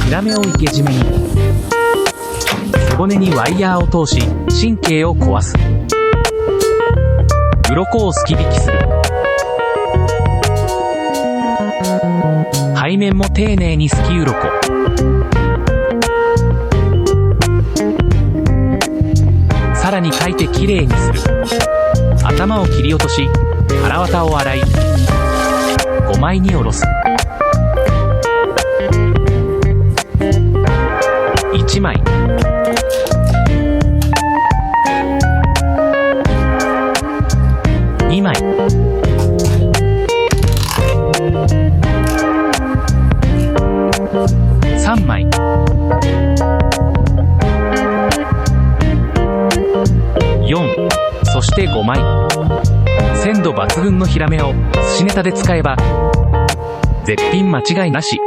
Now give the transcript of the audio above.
ヒラメを生け締めに、背骨にワイヤーを通し神経を壊す。鱗をすき引きする。背面も丁寧にすき鱗。さらにかいてきれいにする。頭を切り落とし、腹綿を洗い、5枚におろす。1枚、2枚、3枚、4、そして5枚。鮮度抜群のヒラメを寿司ネタで使えば絶品間違いなし。